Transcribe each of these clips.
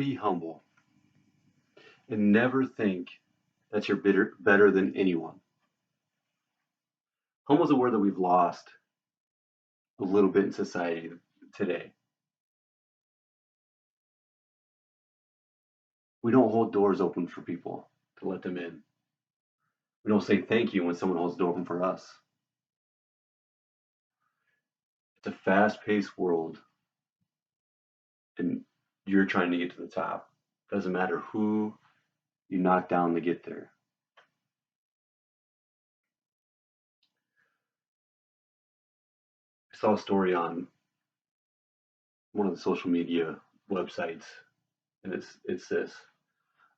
be humble and never think that you're better than anyone. Humble is a word that we've lost a little bit in society today. We don't hold doors open for people to let them in. We don't say thank you when someone holds the door open for us. It's a fast paced world, and you're trying to get to the top. Doesn't matter who you knock down to get there. I saw a story on one of the social media websites, and it's this: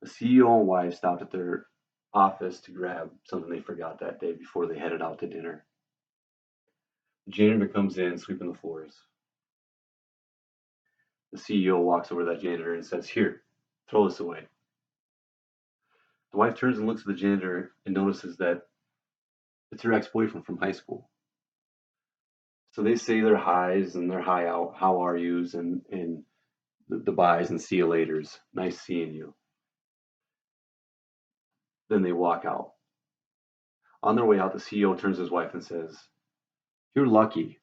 a CEO and wife stopped at their office to grab something they forgot that day before they headed out to dinner. The janitor comes in sweeping the floors. The CEO walks over to that janitor and says, "Here, throw this away." The wife turns and looks at the janitor and notices that it's her ex-boyfriend from high school. So they say their highs and their hi out, how are yous, and the byes and see you laters. Nice seeing you. Then they walk out. On their way out, the CEO turns to his wife and says, "You're lucky.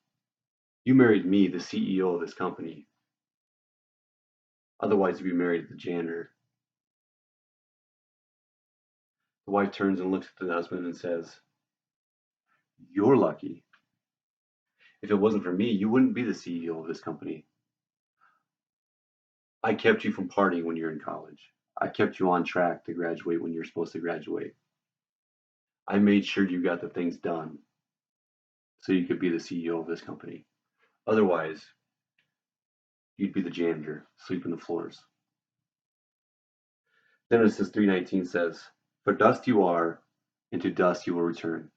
You married me, the CEO of this company. Otherwise, you'd be married to the janitor." The wife turns and looks at the husband and says, "You're lucky. If it wasn't for me, you wouldn't be the CEO of this company. I kept you from partying when you're in college. I kept you on track to graduate when you're supposed to graduate. I made sure you got the things done so you could be the CEO of this company. Otherwise, you'd be the janitor, sweeping the floors." Genesis 3:19 says, "For dust you are, and to dust you will return."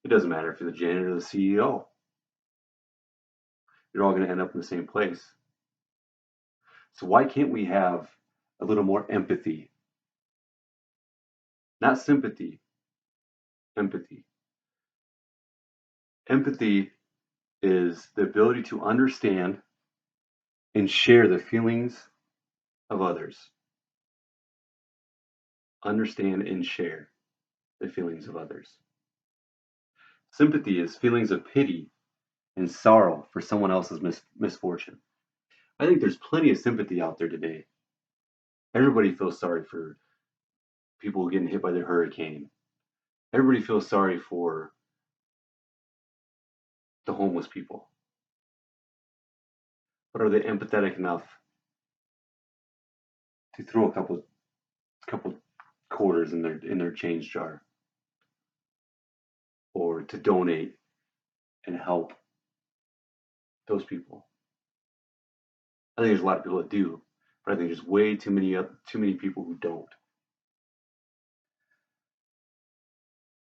It doesn't matter if you're the janitor or the CEO. You're all going to end up in the same place. So why can't we have a little more empathy? Not sympathy, empathy. Empathy is the ability to understand and share the feelings of others. Understand and share the feelings of others. Sympathy is feelings of pity and sorrow for someone else's misfortune. I think there's plenty of sympathy out there today. Everybody feels sorry for people getting hit by the hurricane. Everybody feels sorry for the homeless people. But are they empathetic enough to throw a couple quarters in their change jar, or to donate and help those people? I think there's a lot of people that do, but I think there's way too many people who don't.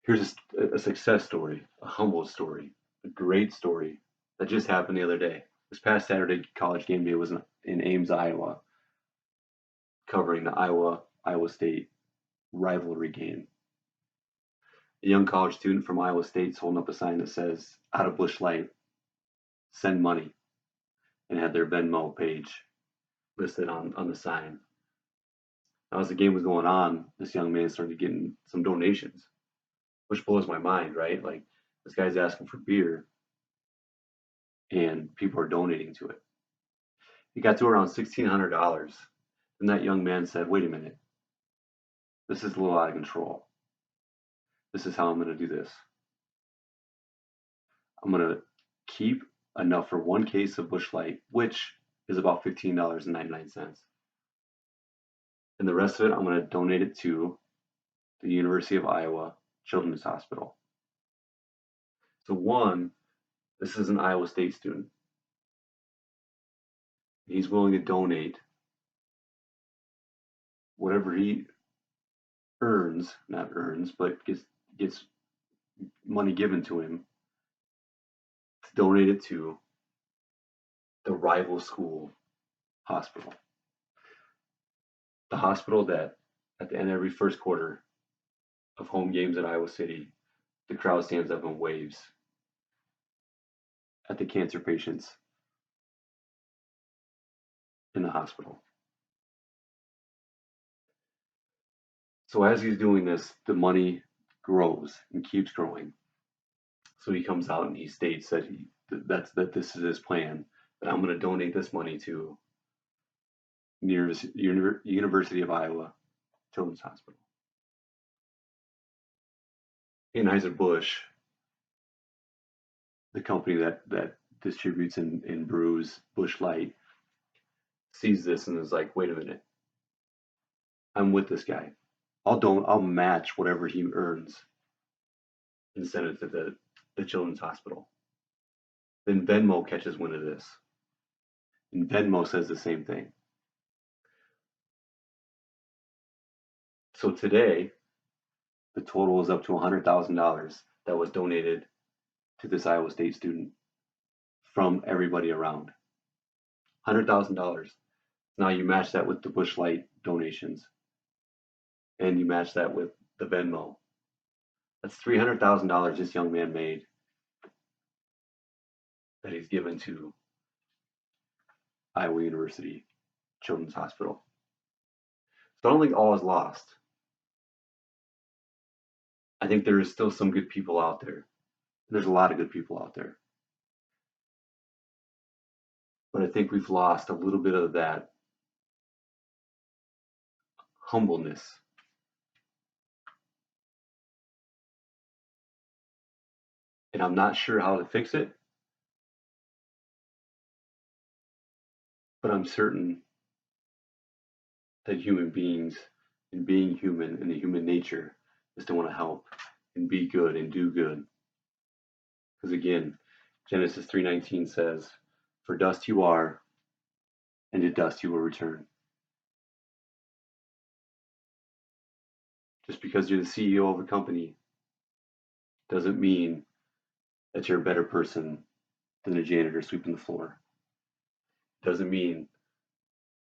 Here's a success story, a humble story, a great story that just happened the other day. This past Saturday, College Game Day was in Ames, Iowa, covering the Iowa State rivalry game. A young college student from Iowa State holding up a sign that says, "Out of Busch Light, send money," and had their Venmo page listed on the sign. Now, as the game was going on, this young man started getting some donations, which blows my mind, right? Like, this guy's asking for beer, and people are donating to it. He got to around $1,600, and that young man said, "Wait a minute, this is a little out of control. This is how I'm going to do this. I'm going to keep enough for one case of Busch Light, which is about $15.99. And the rest of it, I'm going to donate it to the University of Iowa Children's Hospital." So one, this is an Iowa State student. He's willing to donate whatever he not earns, but gets money given to him to donate it to the rival school hospital. The hospital that at the end of every first quarter of home games at Iowa City, the crowd stands up and waves at the cancer patients in the hospital. So as he's doing this, the money grows and keeps growing. So he comes out and he states that that this is his plan, that I'm going to donate this money to University of Iowa Children's Hospital. Anheuser-Busch, the company that distributes and brews Busch Light, sees this and is like, wait a minute, I'm with this guy. I'll match whatever he earns and send it to the children's hospital. Then Venmo catches wind of this. And Venmo says the same thing. So today, the total is up to $100,000 that was donated to this Iowa State student from everybody around. $100,000. Now you match that with the Busch Light donations, and you match that with the Venmo. That's $300,000 this young man made that he's given to Iowa University Children's Hospital. So I don't think all is lost. I think there is still some good people out there. There's a lot of good people out there. But I think we've lost a little bit of that humbleness. And I'm not sure how to fix it, but I'm certain that human beings and being human and the human nature is to want to help and be good and do good. Because again, Genesis 3:19 says, "For dust you are, and to dust you will return." Just because you're the CEO of a company doesn't mean that you're a better person than a janitor sweeping the floor. Doesn't mean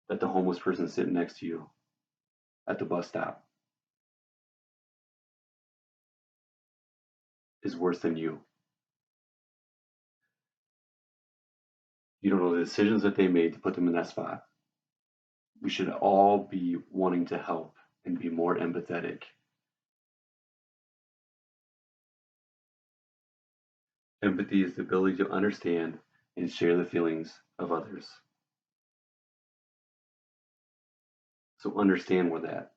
that the homeless person sitting next to you at the bus stop is worse than you. You don't know the decisions that they made to put them in that spot. We should all be wanting to help and be more empathetic. Empathy is the ability to understand and share the feelings of others. So understand where that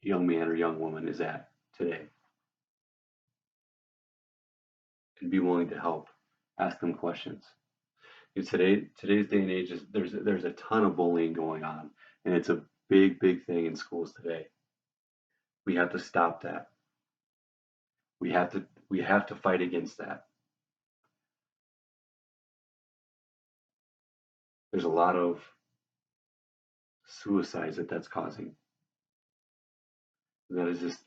young man or young woman is at today and be willing to help. Ask them questions. Today's day and age, there's a ton of bullying going on, and it's a big thing in schools today. We have to stop that. We have to fight against that. There's a lot of suicides that's causing. That is just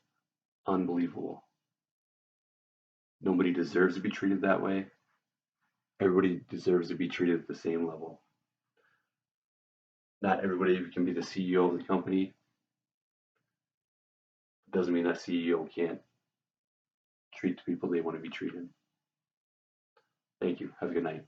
unbelievable. Nobody deserves to be treated that way. Everybody deserves to be treated at the same level. Not everybody can be the CEO of the company. Doesn't mean that CEO can't treat the people they want to be treated. Thank you. Have a good night.